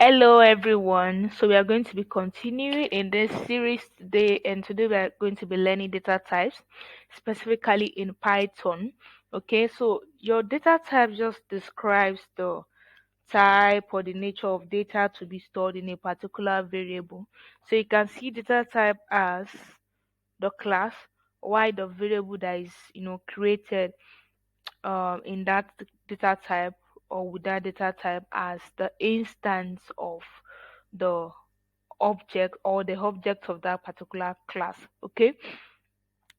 Hello, everyone. So we are going to be continuing in this series today, and today we are going to be learning data types, specifically in Python. Okay, so your data type just describes the type or the nature of data to be stored in a particular variable. So you can see data type as the class, while the variable that is created in that data type or with that data type as the instance of the object or the object of that particular class. Okay,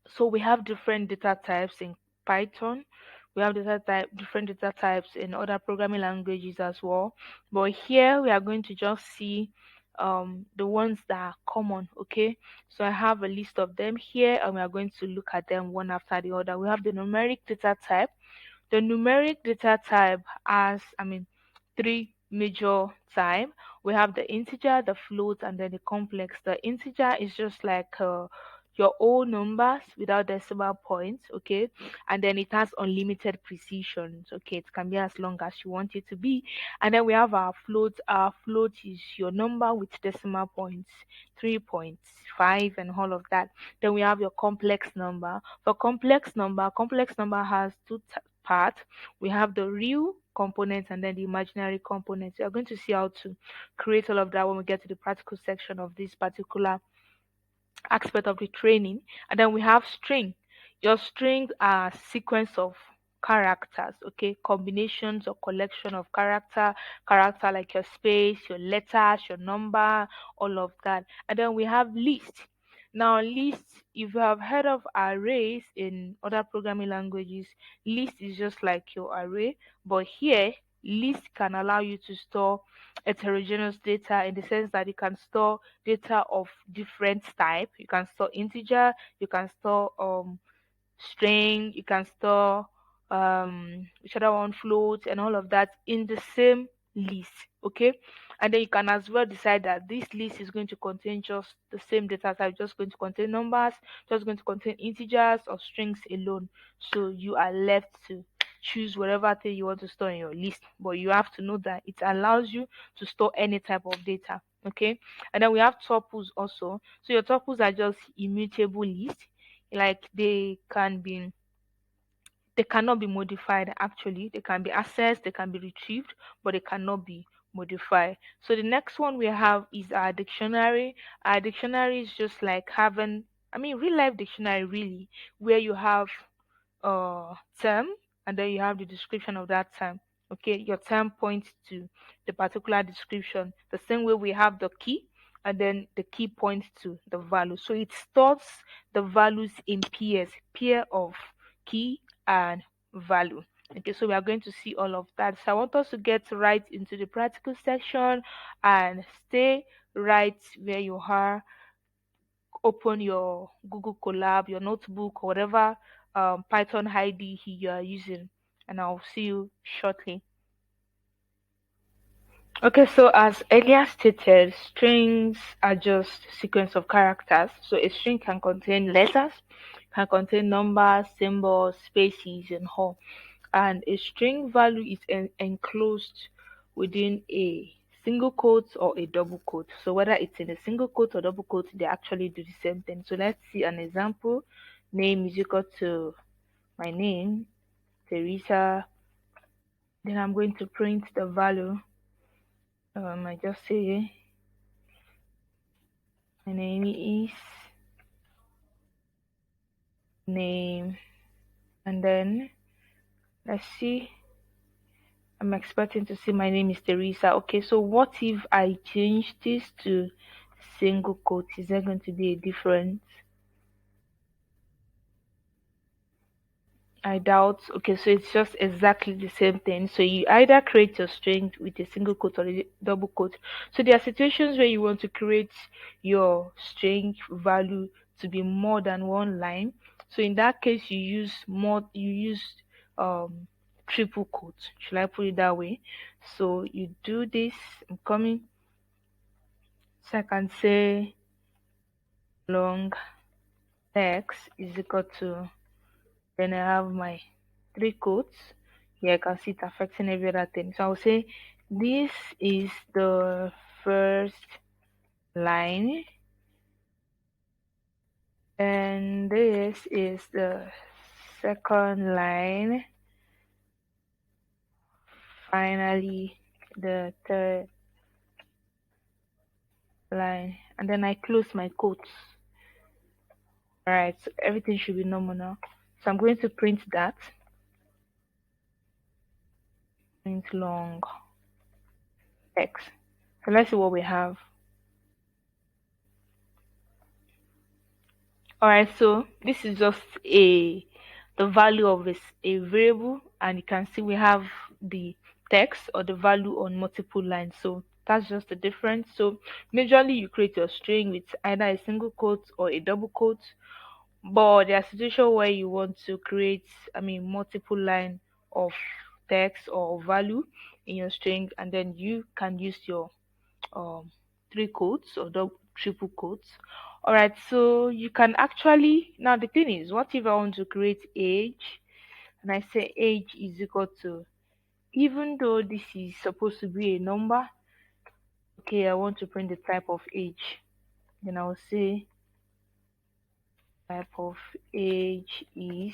so we have different data types in Python. We have different data types in other programming languages as well, but here we are going to just see the ones that are common. Okay, so I have a list of them here and we are going to look at them one after the other. We have the numeric data type. The numeric data type has, three major type. We have the integer, the float, and then the complex. The integer is just like your whole numbers without decimal points, okay? And then it has unlimited precision, okay? It can be as long as you want it to be. And then we have our float. Our float is your number with decimal points, 3.5 and all of that. Then we have your complex number. For complex number has two parts. We have the real components and then the imaginary components. We are going to see how to create all of that when we get to the practical section of this particular aspect of the training. And then we have string. Your strings are sequence of characters, okay, combinations or collection of character like your space, your letters, your number, all of that. And then we have list. Now list, if you have heard of arrays in other programming languages, list is just like your array, but here list can allow you to store heterogeneous data in the sense that you can store data of different type. You can store integer, you can store string, you can store which other one, float, and all of that in the same list. Okay, and then you can as well decide that this list is going to contain just the same data type, just going to contain numbers, just going to contain integers or strings alone. So you are left to choose whatever thing you want to store in your list, but you have to know that it allows you to store any type of data. Okay, and then we have tuples also. So your tuples are just immutable lists, like they cannot be modified. Actually, they can be accessed, they can be retrieved, but they cannot be modified. So the next one we have is our dictionary. Our dictionary is just like having, real life dictionary really, where you have term and then you have the description of that term. Okay, your term points to the particular description the same way we have the key, and then the key points to the value. So it stores the values in pairs, pair of key and value. Okay, so we are going to see all of that. So I want us to get right into the practical section and stay right where you are. Open your Google Colab, your notebook, or whatever Python IDE you are using, and I'll see you shortly. Okay, so as earlier stated, strings are just sequence of characters. So a string can contain letters, can contain numbers, symbols, spaces, and all. And a string value is enclosed within a single quote or a double quote. So whether it's in a single quote or double quote, they actually do the same thing. So let's see an example. Name is equal to my name, Teresa. Then I'm going to print the value. I just say my name is name, and then let's see. I'm expecting to see my name is Teresa. Okay, so what if I change this to single quote? Is there going to be a difference? I doubt. Okay, so it's just exactly the same thing. So you either create your string with a single quote or a double quote. So there are situations where you want to create your string value to be more than one line. So in that case, you use um triple quotes. Should I put it that way? So you do this. I'm coming. So I can say long text is equal to, then I have my three quotes. Here I can see it affecting every other thing. So I will say This is the first line, and this is the second line. Finally, the third line, and then I close my quotes. All right, so everything should be normal now. So I'm going to print that. Print long text. So let's see what we have. All right, so this is just the value of a variable, and you can see we have the text or the value on multiple lines. So that's just the difference. So majorly you create your string with either a single quote or a double quote, but there are situations where you want to create, I mean, multiple line of text or value in your string, and then you can use your um three quotes or double triple quotes. All right, so you can actually, now the thing is, what if I want to create age, and I say age is equal to, even though this is supposed to be a number, okay, I want to print the type of age, then I'll say type of age is,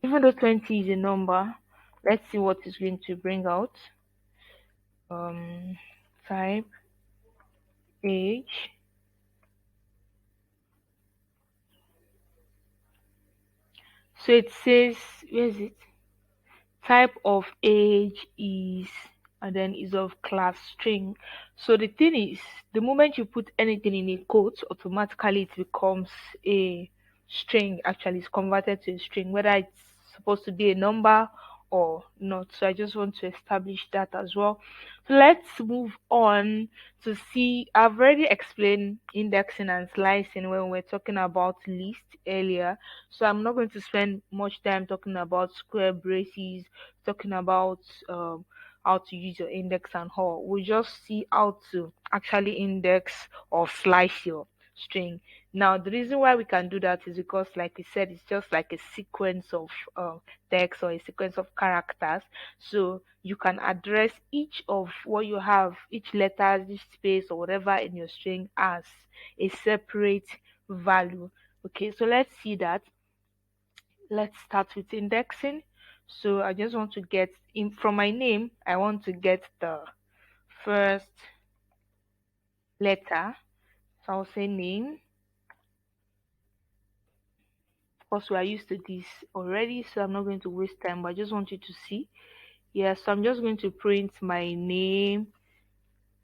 even though 20 is a number, let's see what it's going to bring out. um Type age, so it says, where is it? Type of age is, and then is of class string. So the thing is, the moment you put anything in a quote, automatically it becomes a string. Actually, it's converted to a string, whether it's supposed to be a number or not. So I just want to establish that as well. So let's move on to see. I've already explained indexing and slicing when we're talking about list earlier, so I'm not going to spend much time talking about square braces, talking about how to use your index and all. We'll just see how to actually index or slice your string. Now, the reason why we can do that is because, like we said, it's just like a sequence of text or a sequence of characters. So you can address each of what you have, each letter, each space, or whatever in your string as a separate value. Okay, so let's see that. Let's start with indexing. So I just want to get in from my name, I want to get the first letter. So I'll say name. Of course, we are used to this already, so I'm not going to waste time, but I just want you to see. Yeah, so I'm just going to print my name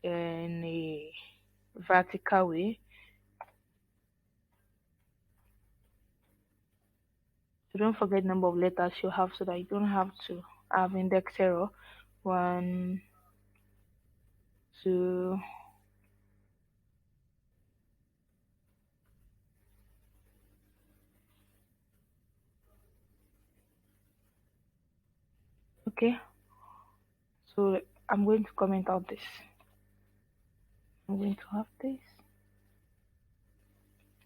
in a vertical way. So don't forget number of letters you have so that you don't have to have index error. One, two, okay. So I'm going to comment out this. I'm going to have this.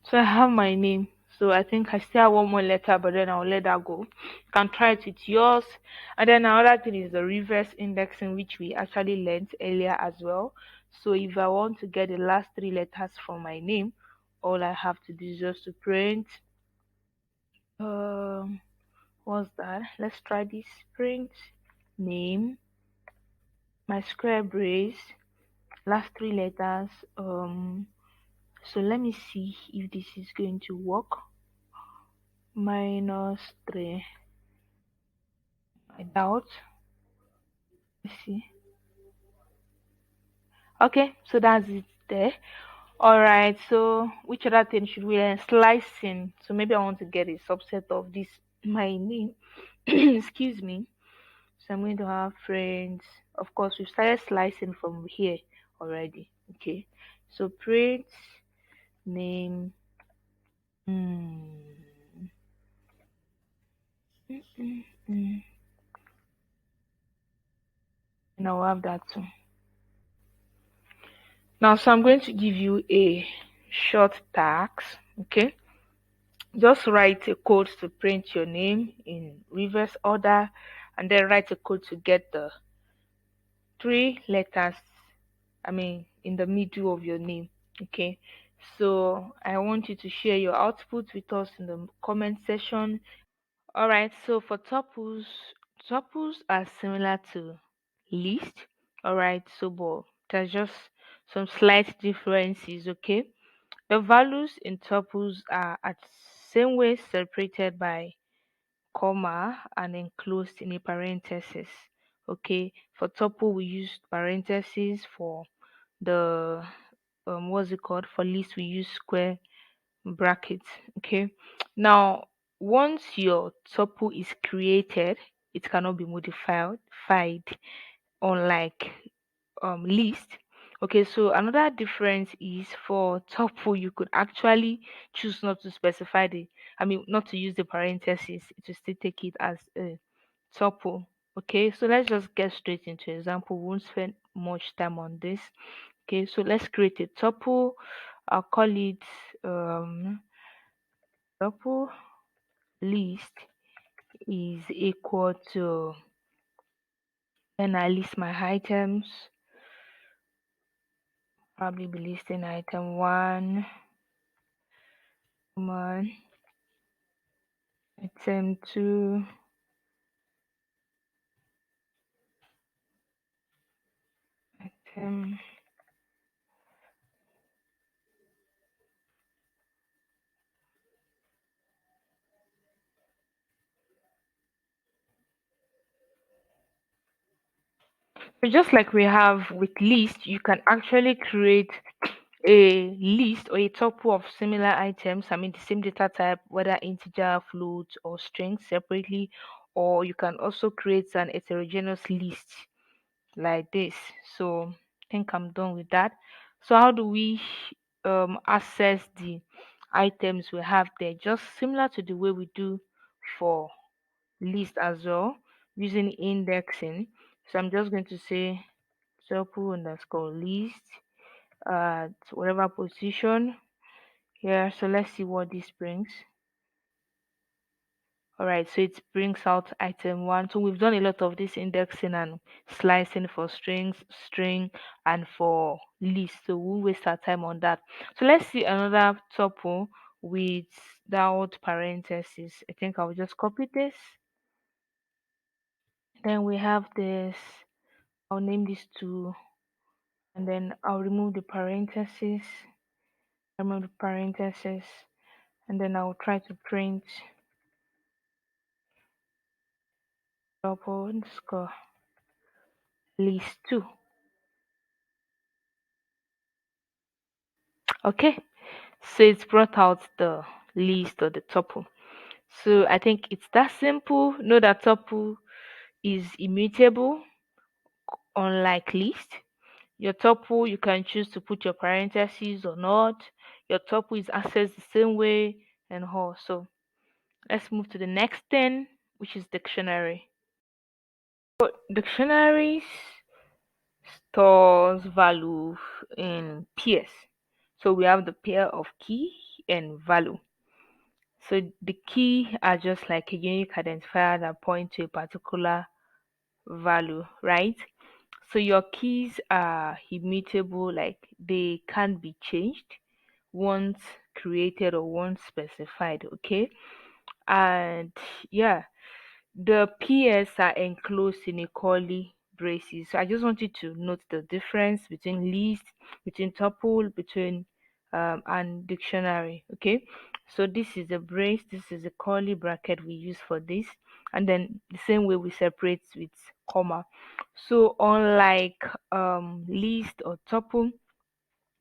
So I have my name. So I think I still have one more letter, but then I'll let that go. You can try it with yours. And then another thing is the reverse indexing, which we actually learned earlier as well. So if I want to get the last three letters from my name, all I have to do is just to print. What's that? Let's try this. Print name, my square brace, last three letters. So let me see if this is going to work. -3. I doubt. Let's see. Okay, so that's it there. All right, so which other thing should we learn? Slicing. So maybe I want to get a subset of this, my name. Excuse me. So I'm going to have friends. Of course, we've started slicing from here already. Okay, so print name. Mm, mm. And I'll have that too. Now, so I'm going to give you a short task. Okay, just write a code to print your name in reverse order, and then write a code to get the three letters, I mean, in the middle of your name. Okay. So I want you to share your output with us in the comment section. All right. So for tuples, tuples are similar to list. All right. So, but there's just some slight differences. Okay. The values in tuples are at same way separated by comma and enclosed in a parenthesis. Okay. For tuple, we use parentheses. For the what's it called, for list, we use square brackets. Okay, now once your tuple is created, it cannot be modified, unlike list. Okay, so another difference is for tuple you could actually choose not to specify the, I mean, not to use the parentheses, to still take it as a tuple. Okay, so let's just get straight into example. We won't spend much time on this. Okay, so let's create a tuple. I'll call it tuple list is equal to, then I list my items. Probably be listing item one, one, item two, item. So just like we have with list, you can actually create a list or a tuple of similar items, I mean the same data type, whether integer, float, or string separately, or you can also create an heterogeneous list like this. So I think I'm done with that. So how do we access the items we have there? Just similar to the way we do for list as well, using indexing. So I'm just going to say tuple underscore list at whatever position here. So let's see what this brings. All right, so it brings out item one. So we've done a lot of this indexing and slicing for strings, string, and for list. So we'll waste our time on that. So let's see another tuple without parentheses. I think I'll just copy this. Then we have this. I'll name this two, and then I'll remove the parentheses. Remove the parentheses, and then I'll try to print tuple underscore list two. Okay, so it's brought out the list or the tuple. So I think it's that simple. Know that tuple is immutable, unlike list. Your tuple, you can choose to put your parentheses or not. Your tuple is accessed the same way and all. So let's move to the next thing, which is dictionary. So dictionaries stores value in pairs. So we have the pair of key and value. So the key are just like a unique identifier that point to a particular value, right? So your keys are immutable, like they can't be changed once created or once specified, okay? And yeah, the PS are enclosed in a curly braces. So I just want you to note the difference between list, between tuple, between and dictionary. Okay, so this is a brace, this is a curly bracket we use for this, and then the same way we separate with comma. So unlike list or tuple,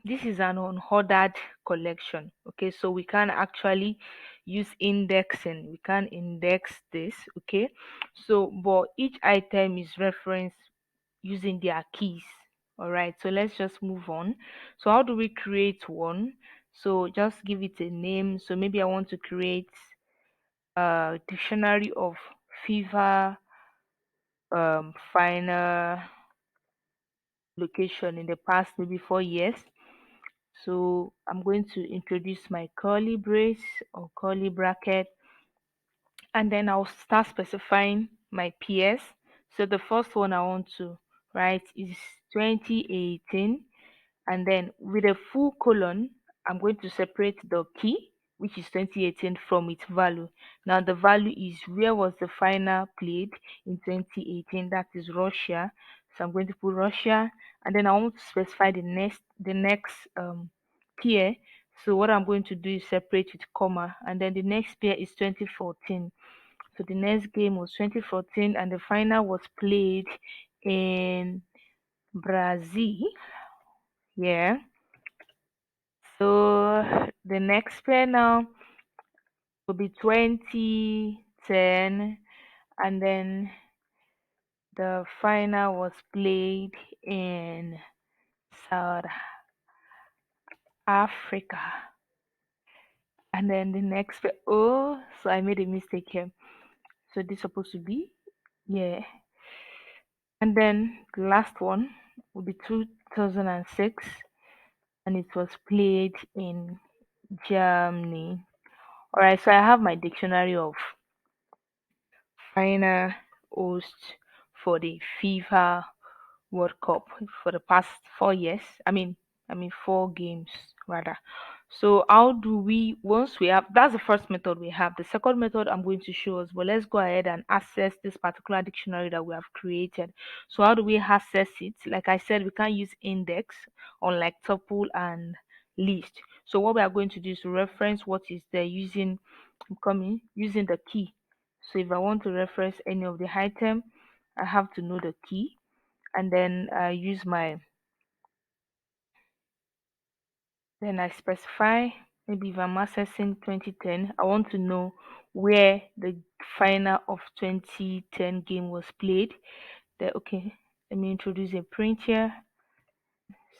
this is an unordered collection. Okay, so we can actually use indexing, we can index this. Okay, so but each item is referenced using their keys. All right, so let's just move on. So how do we create one? So just give it a name. So maybe I want to create a dictionary of fever final location in the past maybe 4 years. So I'm going to introduce my curly brace or curly bracket, and then I'll start specifying my PS. So the first one I want to right, is 2018. And then with a full colon, I'm going to separate the key, which is 2018, from its value. Now the value is where was the final played in 2018, that is Russia. So I'm going to put Russia, and then I want to specify the next pair. So what I'm going to do is separate with comma, and then the next pair is 2014. So the next game was 2014, and the final was played in Brazil. Yeah. So the next pair now will be 2010, and then the final was played in South Africa. And then the next pair, oh, so I made a mistake here. So this is supposed to be, yeah. And then the last one will be 2006, and it was played in Germany. All right, so I have my dictionary of final host for the FIFA World Cup for the past 4 years. I mean 4 games rather. So how do we, once we have, that's the first method we have. The second method I'm going to show us, but let's go ahead and access this particular dictionary that we have created. So how do we access it? Like I said, we can't use index unlike tuple and list. So what we are going to do is to reference what is there using, I'm coming using the key. So if I want to reference any of the item, I have to know the key, and then I use my, then I specify, maybe if I'm accessing 2010, I want to know where the final of 2010 game was played. Then okay, let me introduce a print here.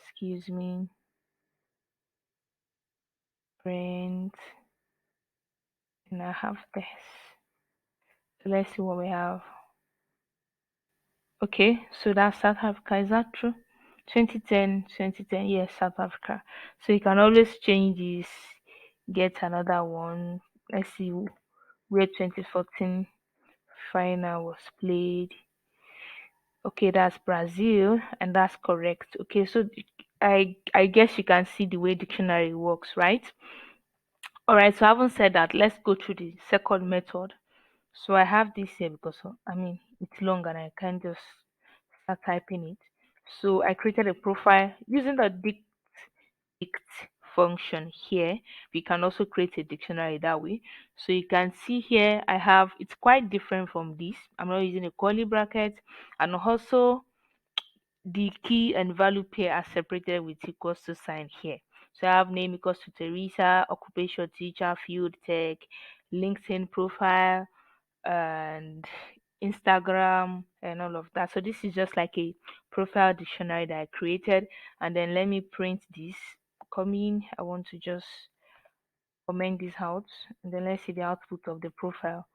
Excuse me, print, and I have this. So let's see what we have. Okay, so that's South Africa. Is that true? 2010, 2010, yes, South Africa. So you can always change this, get another one. Let's see where 2014 final was played. Okay, that's Brazil, and that's correct. Okay, so I guess you can see the way dictionary works, right? All right, so having said that, let's go through the second method. So I have this here because I mean it's long and I can't just start typing it. So I created a profile using the dict function here. We can also create a dictionary that way. So you can see here I have, it's quite different from this. I'm not using a curly bracket, and also the key and value pair are separated with equals to sign here. So I have name equals to Teresa, occupation teacher, field tech, LinkedIn profile, and Instagram and all of that. So this is just like a profile dictionary that I created. And then let me print this. Coming, I want to just comment this out, and then let's see the output of the profile.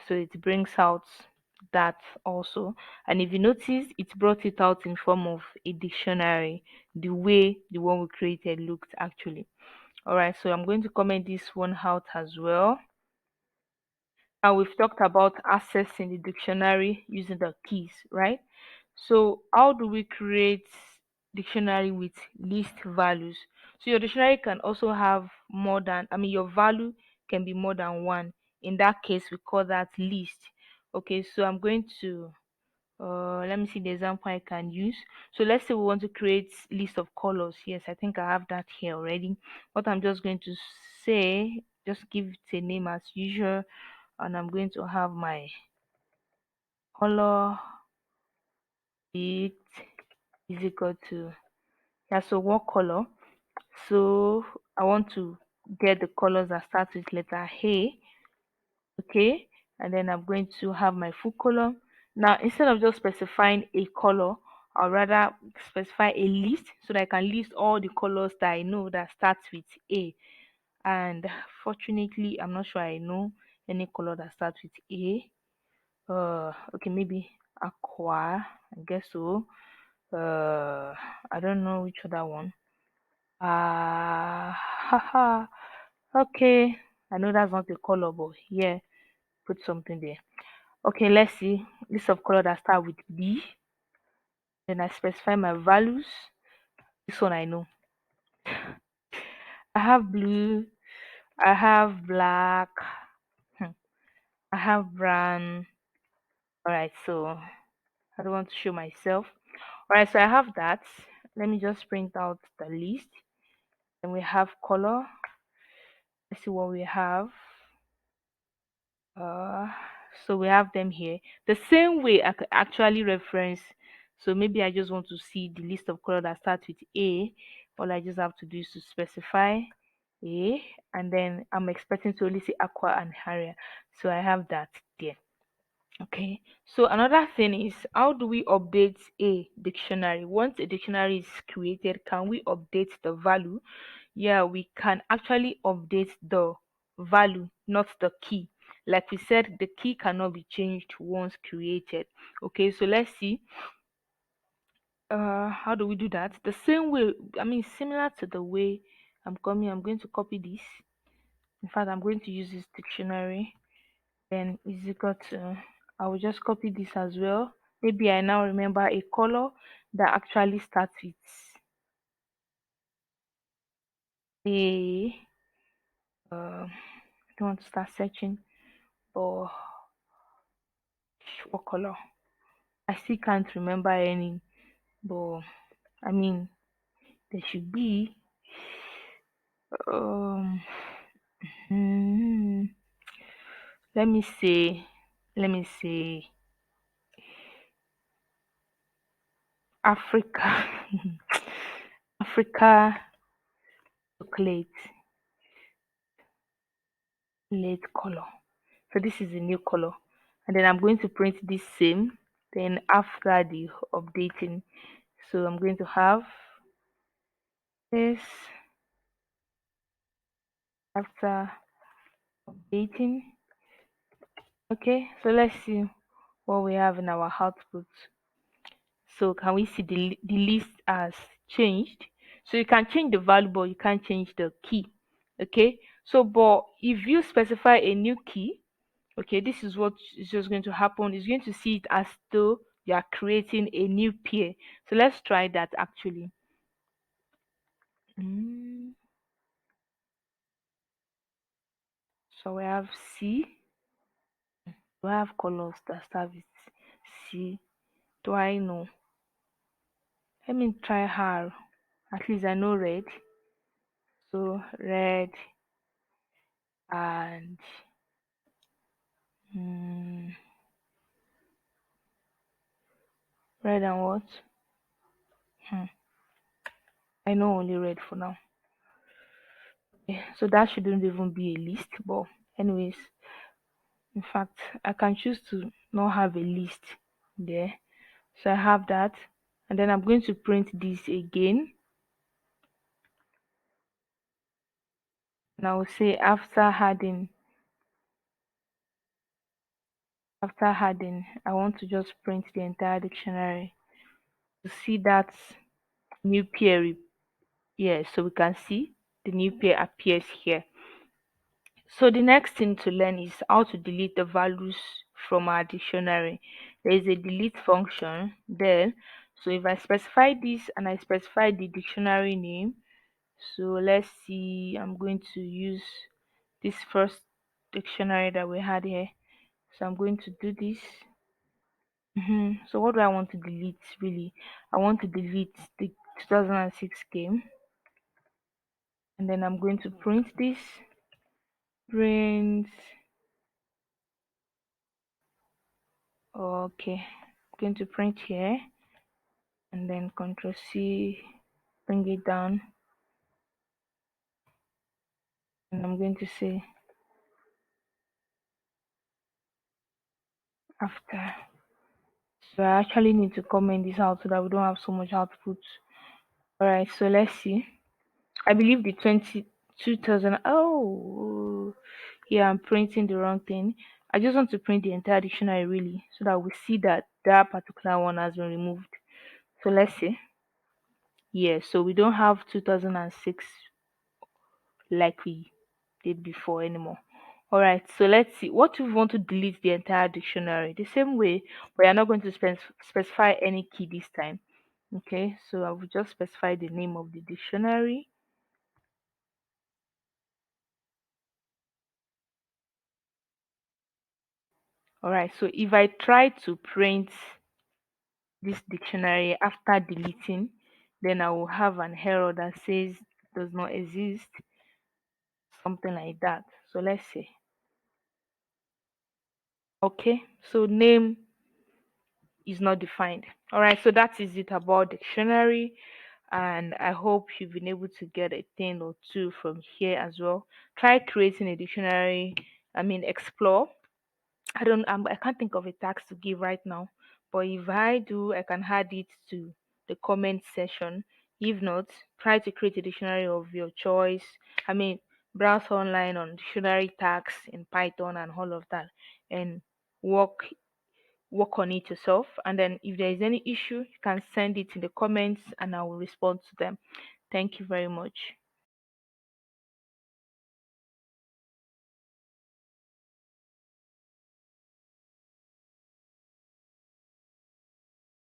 So it brings out that also. And if you notice, it brought it out in form of a dictionary, the way the one we created looked actually. All right, so I'm going to comment this one out as well. And we've talked about accessing the dictionary using the keys, right? So how do we create dictionary with list values? So your dictionary can also have more than, I mean, your value can be more than one. In that case, we call that list. Okay, so I'm going to let me see the example I can use. So let's say we want to create list of colors. Yes, I think I have that here already. What I'm just going to say, just give it a name as usual, and I'm going to have my color it is equal to, yeah, so what color? So I want to get the colors that start with letter A. Okay, and then I'm going to have my full color. Now instead of just specifying a color, I'll rather specify a list so that I can list all the colors that I know that starts with A. And fortunately, I'm not sure I know any color that starts with A. Okay, maybe aqua, I guess so. I don't know which other one. Haha. Okay, I know that's not the color, but yeah, put something there. Okay, let's see. List of color that start with B. Then I specify my values. This one I know. I have blue, I have black, hmm, I have brown. All right, so I don't want to show myself. All right, so I have that. Let me just print out the list. Then we have color. Let's see what we have. Uh, so we have them here. The same way I could actually reference. So maybe I just want to see the list of color that starts with A. All I just have to do is to specify A, and then I'm expecting to only see aqua and Harrier. So I have that there. Okay. So another thing is, how do we update a dictionary? Once a dictionary is created, can we update the value? Yeah, we can actually update the value, not the key. Like we said, the key cannot be changed once created. Okay, so let's see. How do we do that? The same way, I mean, similar to the way I'm going to copy this. In fact, I'm going to use this dictionary. Then is equal to, I will just copy this as well. Maybe I now remember a color that actually starts with a, I don't want to start searching for what color. I still can't remember any, but I mean, there should be, um, hmm, let me say, let me say Africa, Africa chocolate, late color. So this is a new color, and then I'm going to print this same. Then after the updating, so I'm going to have this after updating. Okay, so let's see what we have in our output. So can we see the list has changed? So you can change the value, but you can't change the key. Okay, so but if you specify a new key, okay, this is what is just going to happen. It's going to see it as though you are creating a new pair. So let's try that actually. Mm, so we have C. Do I have colors that start with C? Do I know? Let me try R. At least I know red. So red and mm, red and what? Hmm. I know only red for now. Yeah, so that shouldn't even be a list, but anyways, in fact, I can choose to not have a list there. So I have that, and then I'm going to print this again, and I will say after adding, I want to just print the entire dictionary to see that new pair. Yeah, so we can see the new pair appears here. So the next thing to learn is how to delete the values from our dictionary. There is a delete function there. So if I specify this and I specify the dictionary name, so let's see, I'm going to use this first dictionary that we had here. So I'm going to do this. So what do I want to delete really? I want to delete the 2006 game, and then I'm going to print this. Print. Okay, I'm going to print here, and then Control C, bring it down, and I'm going to say after. So I actually need to comment this out so that we don't have so much output. All right, so let's see. I believe the 2000. Oh, yeah, I'm printing the wrong thing. I just want to print the entire dictionary really, so that we see that that particular one has been removed. So let's see. Yeah, so we don't have 2006 like we did before anymore. All right, so let's see. What if we want to delete the entire dictionary? The same way, we are not going to specify any key this time. Okay, so I will just specify the name of the dictionary. All right, so if I try to print this dictionary after deleting, then I will have an error that says does not exist, something like that. So let's see. Okay, so name is not defined. All right, so that is it about dictionary, and I hope you've been able to get a thing or two from here as well. Try creating a dictionary. I mean, explore. I can't think of a task to give right now, but if I do, I can add it to the comment section. If not, try to create a dictionary of your choice. I mean, browse online on dictionary tags in Python and all of that, and work work on it yourself. And then if there is any issue, you can send it in the comments, and I will respond to them. Thank you very much.